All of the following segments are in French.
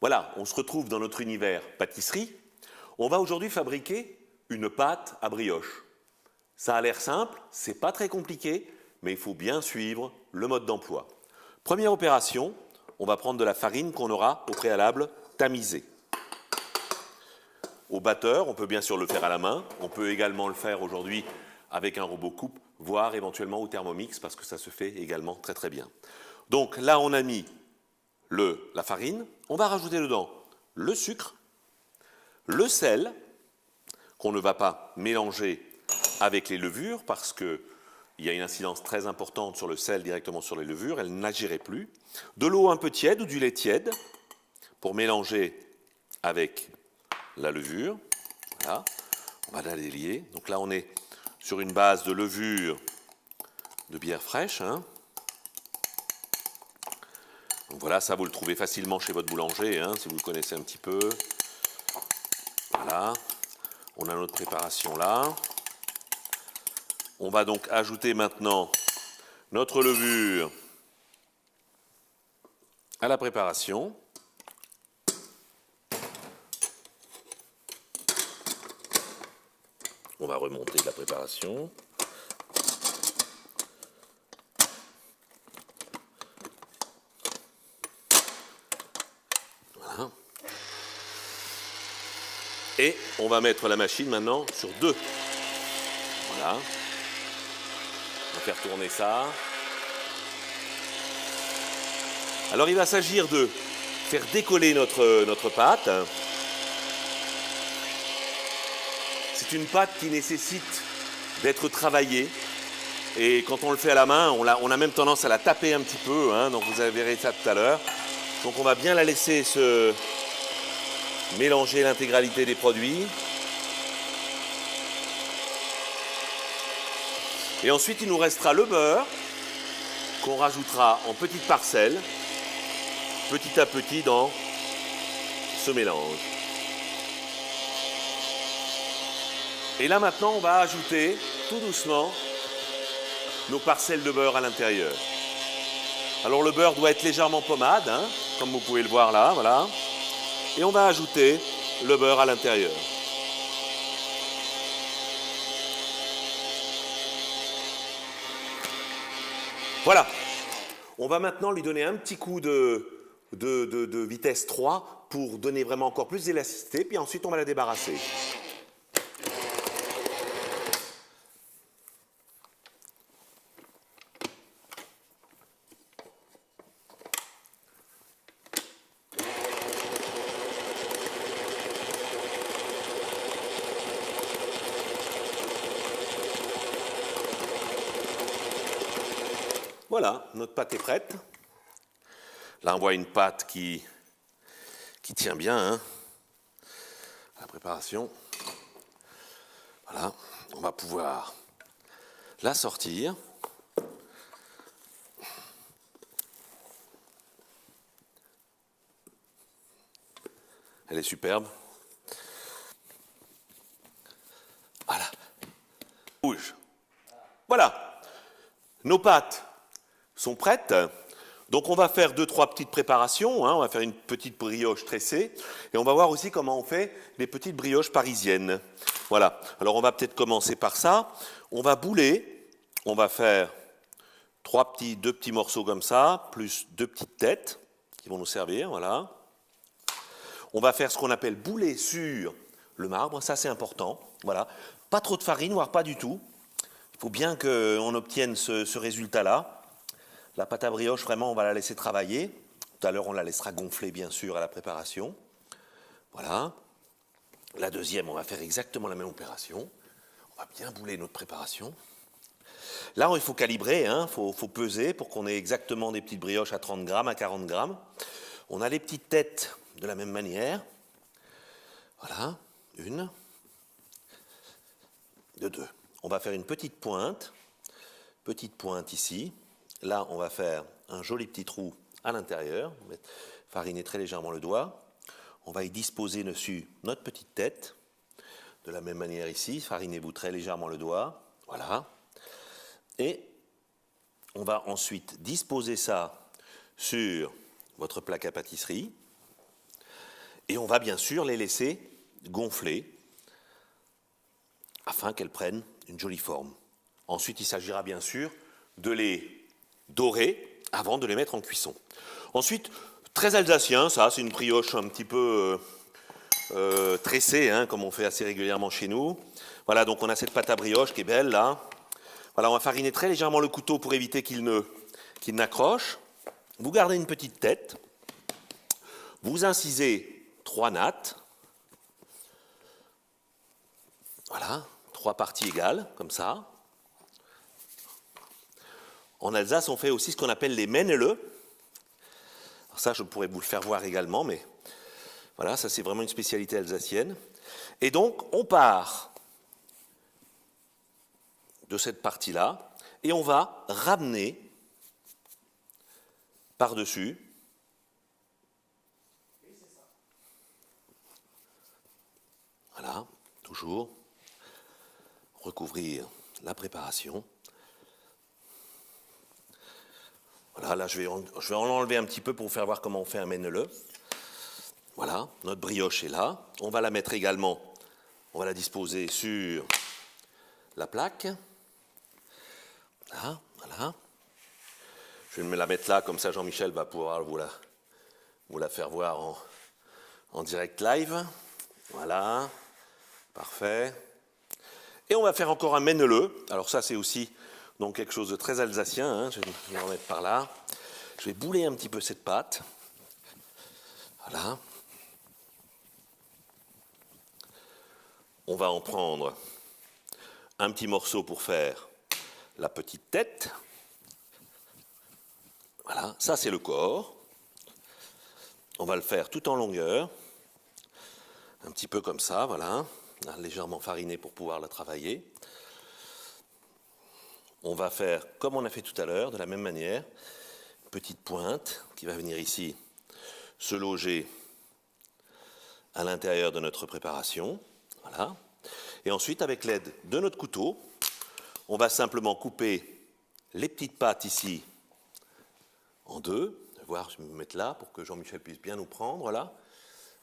Voilà, on se retrouve dans notre univers pâtisserie. On va aujourd'hui fabriquer une pâte à brioche. Ça a l'air simple, c'est pas très compliqué, mais il faut bien suivre le mode d'emploi. Première opération, on va prendre de la farine qu'on aura au préalable tamisée. Au batteur, on peut bien sûr le faire à la main, on peut également le faire aujourd'hui avec un robot coupe, voire éventuellement au Thermomix, parce que ça se fait également très très bien. Donc là, on a mis la farine, on va rajouter dedans le sucre, le sel, qu'on ne va pas mélanger avec les levures, parce qu'il y a une incidence très importante sur le sel directement sur les levures, elle n'agirait plus. De l'eau un peu tiède ou du lait tiède, pour mélanger avec la levure. Voilà, on va la délier. Donc là, on est sur une base de levure de bière fraîche. Donc voilà, ça vous le trouvez facilement chez votre boulanger, si vous le connaissez un petit peu. Voilà, on a notre préparation là. On va donc ajouter maintenant notre levure à la préparation. On va remonter la préparation. Voilà. Et on va mettre la machine maintenant sur 2. Voilà. On va faire tourner ça. Alors il va s'agir de faire décoller notre pâte. C'est une pâte qui nécessite d'être travaillée. Et quand on le fait à la main, on a même tendance à la taper un petit peu. Donc vous verrez ça tout à l'heure. Donc on va bien la laisser se mélanger l'intégralité des produits. Et ensuite, il nous restera le beurre qu'on rajoutera en petites parcelles, petit à petit dans ce mélange. Et là maintenant, on va ajouter tout doucement nos parcelles de beurre à l'intérieur. Alors le beurre doit être légèrement pommade, comme vous pouvez le voir là, voilà. Et on va ajouter le beurre à l'intérieur. Voilà. On va maintenant lui donner un petit coup de vitesse 3 pour donner vraiment encore plus d'élasticité, puis ensuite on va la débarrasser. Voilà, notre pâte est prête. Là, on voit une pâte qui tient bien à la préparation. Voilà, on va pouvoir la sortir. Elle est superbe. Voilà. Rouge. Voilà. Nos pâtes sont prêtes. Donc on va faire 2-3 petites préparations. On va faire une petite brioche tressée. Et on va voir aussi comment on fait les petites brioches parisiennes. Voilà. Alors on va peut-être commencer par ça. On va bouler. On va faire 2 petits morceaux comme ça, plus 2 petites têtes qui vont nous servir. Voilà. On va faire ce qu'on appelle bouler sur le marbre. Ça c'est important. Voilà. Pas trop de farine, voire pas du tout. Il faut bien qu'on obtienne ce résultat-là. La pâte à brioche, vraiment, on va la laisser travailler. Tout à l'heure, on la laissera gonfler, bien sûr, à la préparation. Voilà. La deuxième, on va faire exactement la même opération. On va bien bouler notre préparation. Là, il faut calibrer, il faut peser pour qu'on ait exactement des petites brioches à 30 grammes, à 40 grammes. On a les petites têtes de la même manière. Voilà, 1, 2. On va faire une petite pointe ici. Là, on va faire un joli petit trou à l'intérieur. On va fariner très légèrement le doigt. On va y disposer dessus notre petite tête. De la même manière ici, farinez-vous très légèrement le doigt. Voilà. Et on va ensuite disposer ça sur votre plaque à pâtisserie. Et on va bien sûr les laisser gonfler afin qu'elles prennent une jolie forme. Ensuite, il s'agira bien sûr de les dorer avant de les mettre en cuisson. Ensuite, très alsacien, ça, c'est une brioche un petit peu tressée, hein, comme on fait assez régulièrement chez nous. Voilà, donc on a cette pâte à brioche qui est belle, là. Voilà, on va fariner très légèrement le couteau pour éviter qu'il n'accroche. Vous gardez une petite tête. Vous incisez 3 nattes. Voilà, 3 parties égales, comme ça. En Alsace, on fait aussi ce qu'on appelle les Männele. Alors ça, je pourrais vous le faire voir également, mais voilà, ça c'est vraiment une spécialité alsacienne. Et donc, on part de cette partie-là, et on va ramener par-dessus voilà, toujours recouvrir la préparation. Voilà, là je vais en enlever un petit peu pour vous faire voir comment on fait un Männele. Voilà, notre brioche est là. On va la mettre également, on va la disposer sur la plaque. Là, voilà. Je vais me la mettre là, comme ça Jean-Michel va pouvoir vous la faire voir en direct live. Voilà, parfait. Et on va faire encore un Männele. Alors ça c'est aussi donc quelque chose de très alsacien, hein. Je vais en mettre par là. Je vais bouler un petit peu cette pâte. Voilà. On va en prendre un petit morceau pour faire la petite tête. Voilà, ça c'est le corps. On va le faire tout en longueur. Un petit peu comme ça, voilà. Légèrement fariné pour pouvoir la travailler. On va faire comme on a fait tout à l'heure, de la même manière. Une petite pointe qui va venir ici se loger à l'intérieur de notre préparation. Voilà. Et ensuite, avec l'aide de notre couteau, on va simplement couper les petites pâtes ici en deux. Voir, je vais me mettre là pour que Jean-Michel puisse bien nous prendre là.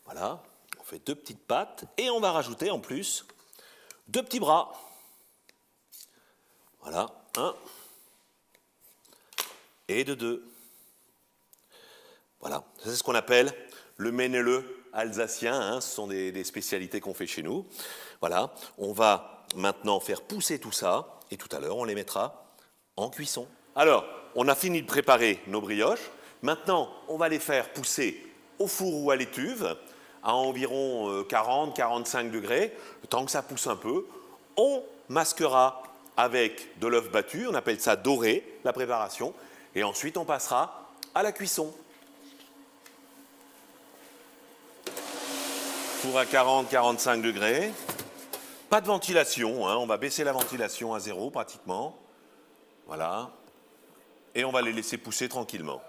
Voilà, on fait 2 petites pâtes et on va rajouter en plus 2 petits bras. Voilà, 1 et de 2. Voilà, c'est ce qu'on appelle le Männele alsacien, hein. Ce sont des spécialités qu'on fait chez nous. Voilà, on va maintenant faire pousser tout ça et tout à l'heure on les mettra en cuisson. Alors, on a fini de préparer nos brioches. Maintenant, on va les faire pousser au four ou à l'étuve à environ 40-45 degrés, le temps que ça pousse un peu. On masquera avec de l'œuf battu, on appelle ça dorer, la préparation, et ensuite on passera à la cuisson. Four à 40-45 degrés. Pas de ventilation, hein, on va baisser la ventilation à 0 pratiquement. Voilà. Et on va les laisser pousser tranquillement.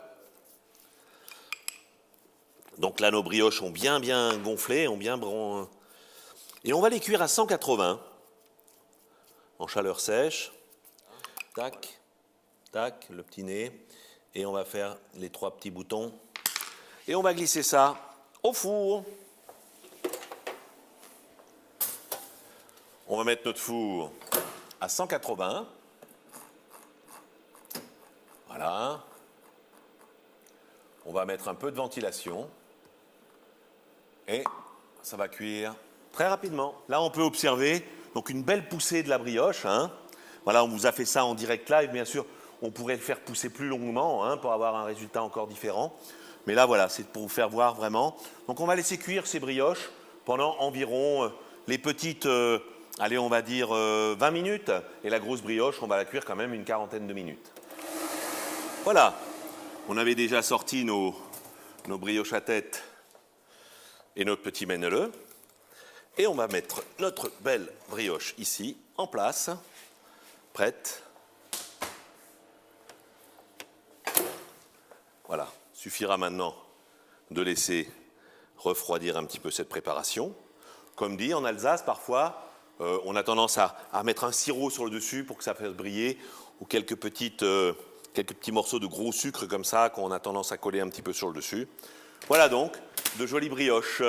Donc là, nos brioches ont bien gonflé, ont bien et on va les cuire à 180 en chaleur sèche. Tac, tac, le petit nez. Et on va faire les 3 petits boutons. Et on va glisser ça au four. On va mettre notre four à 180. Voilà. On va mettre un peu de ventilation. Et ça va cuire très rapidement. Là, on peut observer donc une belle poussée de la brioche, hein. Voilà, on vous a fait ça en direct live. Bien sûr, on pourrait le faire pousser plus longuement, hein, pour avoir un résultat encore différent. Mais là, voilà, c'est pour vous faire voir vraiment. Donc, on va laisser cuire ces brioches pendant environ les petites, allez, on va dire 20 minutes. Et la grosse brioche, on va la cuire quand même une quarantaine de minutes. Voilà, on avait déjà sorti nos brioches à tête et notre petit Männele. Et on va mettre notre belle brioche ici, en place, prête. Voilà, suffira maintenant de laisser refroidir un petit peu cette préparation. Comme dit, en Alsace, parfois, on a tendance à mettre un sirop sur le dessus pour que ça fasse briller, ou quelques petits morceaux de gros sucre comme ça, qu'on a tendance à coller un petit peu sur le dessus. Voilà donc de jolies brioches.